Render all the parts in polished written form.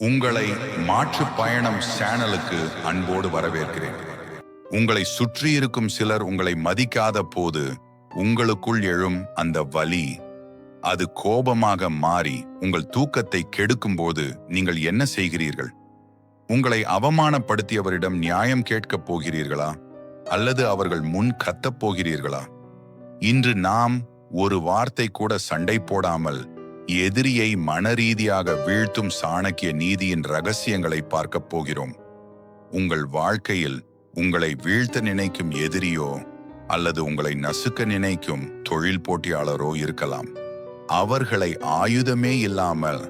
உங்களை மாற்று பயணம் சேனலுக்கு அன்போடு வரவேற்கிறேன். உங்களை சுற்றி இருக்கும் சிலர் உங்களை மதிக்காத போது உங்களுக்குள் எழும் அந்த வலி, அது கோபமாக மாறி உங்கள் தூக்கத்தை கெடுக்கும் போது நீங்கள் என்ன செய்கிறீர்கள்? உங்களை அவமானப்படுத்தியவரிடம் நியாயம் கேட்கப் போகிறீர்களா அல்லது அவர்கள் முன் கத்தப் போகிறீர்களா? இன்று நாம் ஒரு வார்த்தை கூட சண்டை போடாமல் எதிரியை மனரீதியாக வீழ்த்தும் சாணக்கிய நீதியின் ரகசியங்களை பார்க்கப் போகிறோம். உங்கள் வாழ்க்கையில் உங்களை வீழ்த்த நினைக்கும் எதிரியோ அல்லது உங்களை நசுக்க நினைக்கும் தொழில் போட்டியாளரோ இருக்கலாம். அவர்களை ஆயுதமே இல்லாமல்,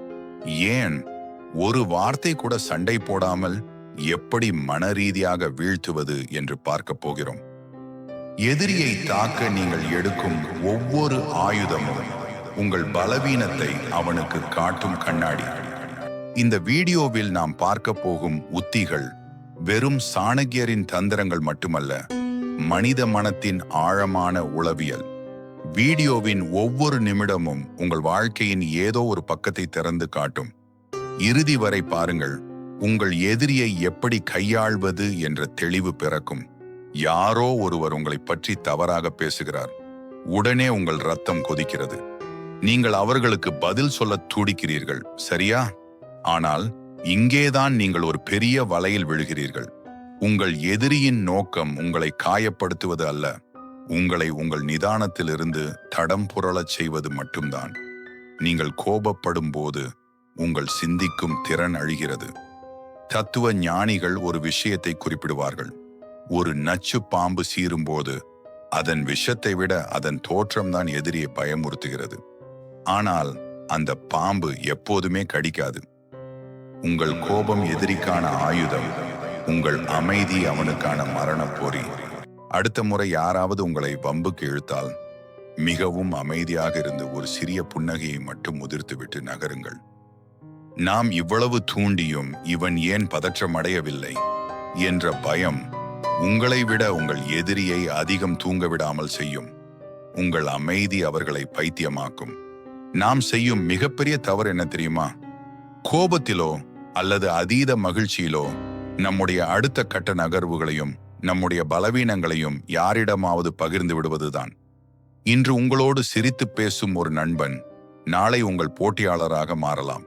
ஏன் ஒரு வார்த்தை கூட சண்டை போடாமல் எப்படி மனரீதியாக வீழ்த்துவது என்று பார்க்கப் போகிறோம். எதிரியை தாக்க நீங்கள் எடுக்கும் ஒவ்வொரு ஆயுதமும் உங்கள் பலவீனத்தை அவனுக்கு காட்டும் கண்ணாடி. இந்த வீடியோவில் நாம் பார்க்க போகும் உத்திகள் வெறும் சாணக்கியரின் தந்திரங்கள் மட்டுமல்ல, மனித மனத்தின் ஆழமான உளவியல். வீடியோவின் ஒவ்வொரு நிமிடமும் உங்கள் வாழ்க்கையின் ஏதோ ஒரு பக்கத்தை திறந்து காட்டும். இறுதி வரை பாருங்கள். உங்கள் எதிரியை எப்படி கையாள்வது என்ற தெளிவு பிறக்கும். யாரோ ஒருவர் உங்களை பற்றி தவறாக பேசுகிறார், உடனே உங்கள் ரத்தம் கொதிக்கிறது. நீங்கள் அவர்களுக்கு பதில் சொல்ல துடிக்கிறீர்கள், சரியா? ஆனால் இங்கேதான் நீங்கள் ஒரு பெரிய வலையில் விழுகிறீர்கள். உங்கள் எதிரியின் நோக்கம் உங்களை காயப்படுத்துவது அல்ல, உங்களை உங்கள் நிதானத்திலிருந்து தடம் புரளச் செய்வது மட்டும்தான். நீங்கள் கோபப்படும் போது உங்கள் சிந்திக்கும் திறன் அழிகிறது. தத்துவ ஞானிகள் ஒரு விஷயத்தை குறிப்பிடுவார்கள். ஒரு நச்சு பாம்பு சீரும்போது அதன் விஷத்தை விட அதன் தோற்றம்தான் எதிரியை பயமுறுத்துகிறது. ஆனால் அந்த பாம்பு எப்போதுமே கடிக்காது. உங்கள் கோபம் எதிரிக்கான ஆயுதம், உங்கள் அமைதி அவனுக்கான மரண பொறி. அடுத்த முறை யாராவது உங்களை வம்புக்கு இழுத்தால் மிகவும் அமைதியாக இருந்து ஒரு சிறிய புன்னகையை மட்டும் உதிர்த்துவிட்டு நகருங்கள். நாம் இவ்வளவு தூண்டியும் இவன் ஏன் பதற்றம் அடையவில்லை என்ற பயம் உங்களை விட உங்கள் எதிரியை அதிகம் தூங்க விடாமல் செய்யும். உங்கள் அமைதி அவர்களை பைத்தியமாக்கும். நாம் செய்யும் மிகப்பெரிய தவறு என்ன தெரியுமா? கோபத்திலோ அல்லது அதீத மகிழ்ச்சியிலோ நம்முடைய அடுத்த கட்ட நகர்வுகளையும் நம்முடைய பலவீனங்களையும் யாரிடமாவது பகிர்ந்து விடுவதுதான். இன்று உங்களோடு சிரித்து பேசும் ஒரு நண்பன் நாளை உங்கள் போட்டியாளராக மாறலாம்.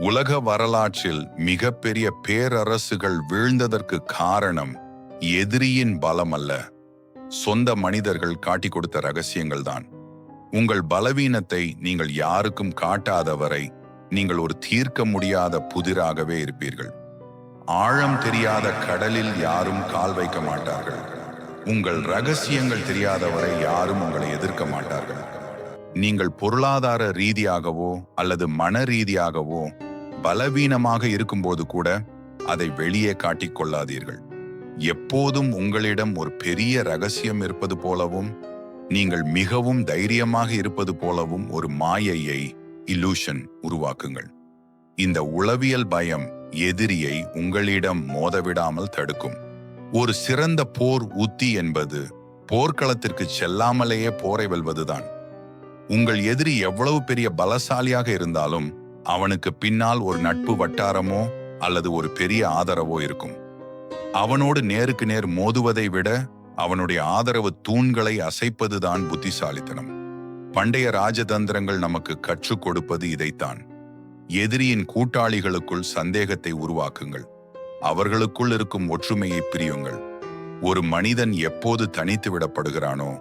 உலக வரலாற்றில் மிகப்பெரிய பேரரசுகள் வீழ்ந்ததற்கு காரணம் எதிரியின் பலம் அல்ல, சொந்த மனிதர்கள் காட்டிக் கொடுத்த ரகசியங்கள் தான். உங்கள் பலவீனத்தை நீங்கள் யாருக்கும் காட்டாதவரை நீங்கள் ஒரு தீர்க்க முடியாத புதிராகவே இருப்பீர்கள். ஆழம் தெரியாத கடலில் யாரும் கால் வைக்க மாட்டார்கள். உங்கள் ரகசியங்கள் தெரியாதவரை யாரும் உங்களை எதிர்க்க மாட்டார்கள். நீங்கள் பொருளாதார ரீதியாகவோ அல்லது மன ரீதியாகவோ பலவீனமாக இருக்கும்போது கூட அதை வெளியே காட்டிக் கொள்ளாதீர்கள். எப்போதும் உங்களிடம் ஒரு பெரிய ரகசியம் இருப்பது போலவும் நீங்கள் மிகவும் தைரியமாக இருப்பது போலவும் ஒரு மாயையை, இல்லூஷன் உருவாக்குங்கள். இந்த உளவியல் பயம் எதிரியை உங்களிடம் மோதவிடாமல் தடுக்கும். ஒரு சிறந்த போர் உத்தி என்பது போர்க்களத்திற்கு செல்லாமலேயே போரை வெல்வதுதான். உங்கள் எதிரி எவ்வளவு பெரிய பலசாலியாக இருந்தாலும் அவனுக்கு பின்னால் ஒரு நட்பு வட்டாரமோ அல்லது ஒரு பெரிய ஆதரவோ இருக்கும். அவனோடு நேருக்கு நேர் மோதுவதை விட அவனுடைய ஆதரவு தூண்களை அசைப்பதுதான் புத்திசாலித்தனம். பண்டைய ராஜதந்திரங்கள் நமக்கு கற்றுக் கொடுப்பது இதைத்தான். எதிரியின் கூட்டாளிகளுக்குள் சந்தேகத்தை உருவாக்குங்கள். அவர்களுக்குள் இருக்கும் ஒற்றுமையை பிரியுங்கள். ஒரு மனிதன் எப்போது தனித்து விடப்படுகிறானோ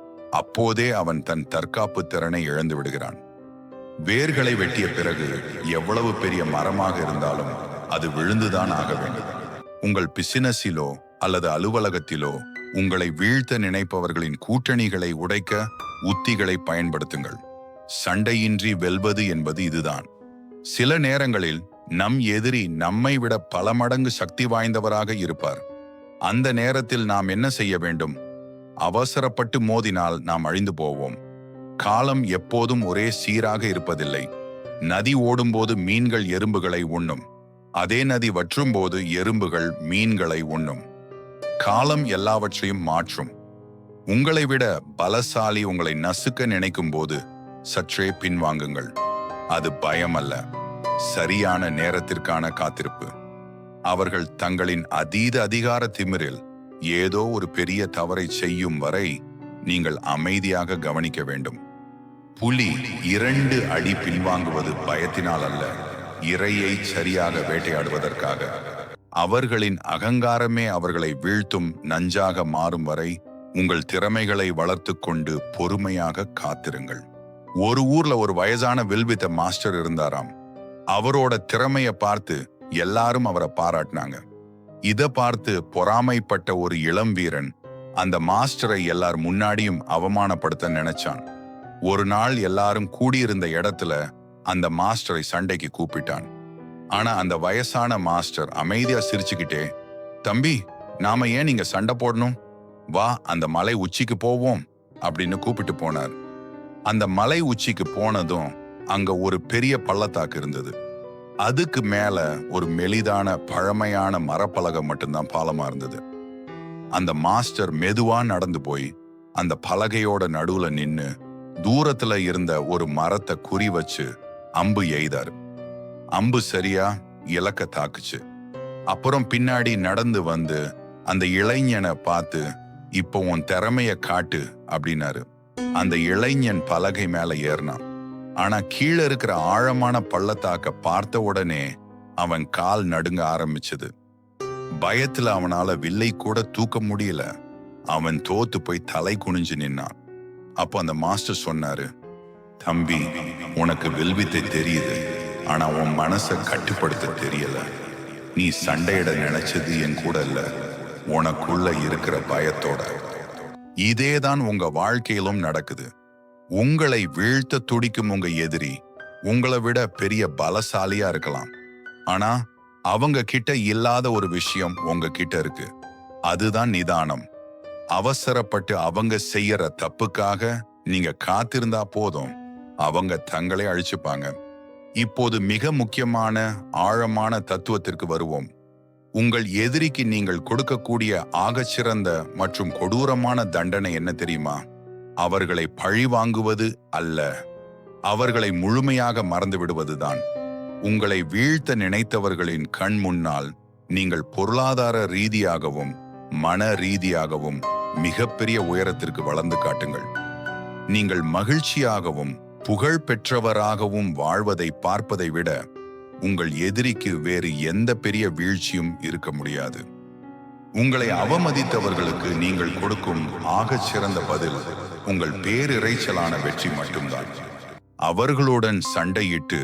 அப்போதே அவன் தன் தற்காப்பு திறனை இழந்து விடுகிறான். வேர்களை வெட்டிய பிறகு எவ்வளவு பெரிய மரமாக இருந்தாலும் அது விழுந்துதான் ஆக வேண்டும். உங்கள் பிசினஸிலோ அல்லது அலுவலகத்திலோ உங்களை வீழ்த்த நினைப்பவர்களின் கூட்டணிகளை உடைக்க உத்திகளை பயன்படுத்துங்கள். சண்டையின்றி வெல்வது என்பது இதுதான். சில நேரங்களில் நம் எதிரி நம்மை விட பல மடங்கு சக்தி வாய்ந்தவராக இருப்பார். அந்த நேரத்தில் நாம் என்ன செய்ய வேண்டும்? அவசரப்பட்டு மோதினால் நாம் அழிந்து போவோம். காலம் எப்போதும் ஒரே சீராக இருப்பதில்லை. நதி ஓடும்போது மீன்கள் எறும்புகளை உண்ணும். அதே நதி வற்றும்போது எறும்புகள் மீன்களை உண்ணும். காலம் எல்லாவற்றையும் மாற்றும். உங்களை விட பலசாலி உங்களை நசுக்க நினைக்கும் போது சற்றே பின்வாங்குங்கள். அது பயம் அல்ல, சரியான நேரத்திற்கான காத்திருப்பு. அவர்கள் தங்களின் அதீத அதிகார திமிரில் ஏதோ ஒரு பெரிய தவறை செய்யும் வரை நீங்கள் அமைதியாக கவனிக்க வேண்டும். புலி 2 அடி பின்வாங்குவது பயத்தினால் அல்ல, இரையை சரியாக வேட்டையாடுவதற்காக. அவர்களின் அகங்காரமே அவர்களை வீழ்த்தும் நஞ்சாக மாறும் வரை உங்கள் திறமைகளை வளர்த்து கொண்டு பொறுமையாக காத்திருங்கள். ஒரு ஊர்ல ஒரு வயசான வில்வித்த மாஸ்டர் இருந்தாராம். அவரோட திறமைய பார்த்து எல்லாரும் அவரை பாராட்டினாங்க. இத பார்த்து பொறாமைப்பட்ட ஒரு இளம் வீரன் அந்த மாஸ்டரை எல்லார் முன்னாடியும் அவமானப்படுத்த நினைச்சான். ஒரு நாள் எல்லாரும் கூடியிருந்த இடத்துல அந்த மாஸ்டரை சண்டைக்கு கூப்பிட்டான். ஆனா அந்த வயசான மாஸ்டர் அமைதியா சிரிச்சுக்கிட்டே, தம்பி, நாம ஏன் நீங்க சண்டை போடணும், வா அந்த மலை உச்சிக்கு போவோம் அப்படின்னு கூப்பிட்டு போனார். அந்த மலை உச்சிக்கு போனதும் அங்க ஒரு பெரிய பள்ளத்தாக்கு இருந்தது. அதுக்கு மேல ஒரு மெலிதான பழமையான மரப்பலகை மட்டும்தான் பாலமா இருந்தது. அந்த மாஸ்டர் மெதுவா நடந்து போய் அந்த பலகையோட நடுவுல நின்னு தூரத்துல இருந்த ஒரு மரத்தை குறி வச்சு அம்பு எய்தாரு. அம்பு சரியா இலக்க தாக்குச்சு. அப்புறம் பின்னாடி நடந்து வந்து அந்த இளைஞனை பார்த்து, இப்போ உன் திறமைய காட்டு அப்படின்னாரு. அந்த இளைஞன் பலகை மேல ஏறினான். ஆனா கீழே இருக்கிற ஆழமான பள்ளத்தாக்க பார்த்த உடனே அவன் கால் நடுங்க ஆரம்பிச்சது. பயத்துல அவனால வில்லை கூட தூக்க முடியல. அவன் தோத்து போய் தலை குனிஞ்சு நின்னான். அப்போ அந்த மாஸ்டர் சொன்னாரு, தம்பி, உனக்கு வில்வித்தை தெரியுது, ஆனா உன் மனசை கட்டுப்படுத்த தெரியல. நீ சண்டையிட நினைச்சது என் கூட இல்ல, உனக்குள்ள இருக்கிற பயத்தோட. இதேதான் உங்க வாழ்க்கையிலும் நடக்குது. உங்களை வீழ்த்த துடிக்கும் உங்க எதிரி உங்களை விட பெரிய பலசாலியா இருக்கலாம். ஆனா அவங்க கிட்ட இல்லாத ஒரு விஷயம் உங்க கிட்ட இருக்கு. அதுதான் நிதானம். அவசரப்பட்டு அவங்க செய்யற தப்புக்காக நீங்க காத்திருந்தா போதும், அவங்க தங்களை அழிச்சுப்பாங்க. இப்போது மிக முக்கியமான ஆழமான தத்துவத்திற்கு வருவோம். உங்கள் எதிரிக்கு நீங்கள் கொடுக்கக்கூடிய ஆகச்சிறந்த மற்றும் கொடூரமான தண்டனை என்ன தெரியுமா? அவர்களை பழி வாங்குவது அல்ல, அவர்களை முழுமையாக மறந்து விடுவதுதான். உங்களை வீழ்த்த நினைத்தவர்களின் கண் முன்னால் நீங்கள் பொருளாதார ரீதியாகவும் மன ரீதியாகவும் மிகப்பெரிய உயரத்திற்கு வளர்ந்து காட்டுங்கள். நீங்கள் மகிழ்ச்சியாகவும் புகழ் பெற்றவராகவும் வாழ்வதை பார்ப்பதை விட உங்கள் எதிரிக்கு வேறு எந்த பெரிய வீழ்ச்சியும் இருக்க முடியாது. உங்களை அவமதித்தவர்களுக்கு நீங்கள் கொடுக்கும் ஆகச் சிறந்த பதில் உங்கள் பேரிரைச்சலான வெற்றி மட்டும்தான். அவர்களுடன் சண்டையிட்டு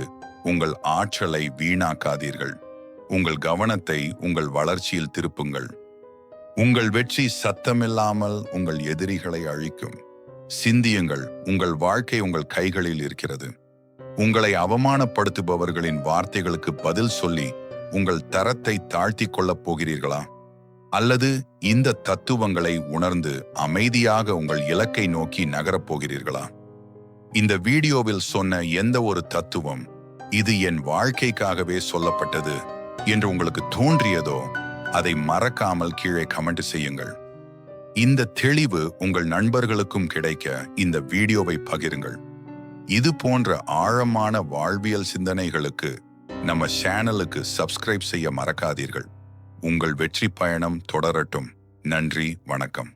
உங்கள் ஆற்றலை வீணாக்காதீர்கள். உங்கள் கவனத்தை உங்கள் வளர்ச்சியில் திருப்புங்கள். உங்கள் வெற்றி சத்தமில்லாமல் உங்கள் எதிரிகளை அழிக்கும். சிந்தியுங்கள், உங்கள் வாழ்க்கை உங்கள் கைகளில் இருக்கிறது. உங்களை அவமானப்படுத்துபவர்களின் வார்த்தைகளுக்கு பதில் சொல்லி உங்கள் தரத்தை தாழ்த்தி கொள்ளப் போகிறீர்களா? அல்லது இந்த தத்துவங்களை உணர்ந்து அமைதியாக உங்கள் இலக்கை நோக்கி நகரப் போகிறீர்களா? இந்த வீடியோவில் சொன்ன எந்த ஒரு தத்துவம் இது என் வாழ்க்கைக்காகவே சொல்லப்பட்டது என்று உங்களுக்கு தோன்றியதோ அதை மறக்காமல் கீழே கமெண்ட் செய்யுங்கள். இந்த தெளிவு உங்கள் நண்பர்களுக்கும் கிடைக்க இந்த வீடியோவை பகிருங்கள். இது போன்ற ஆழமான வாழ்வியல் சிந்தனைகளுக்கு நம்ம சேனலுக்கு சப்ஸ்கிரைப் செய்ய மறக்காதீர்கள். உங்கள் வெற்றி பயணம் தொடரட்டும். நன்றி, வணக்கம்.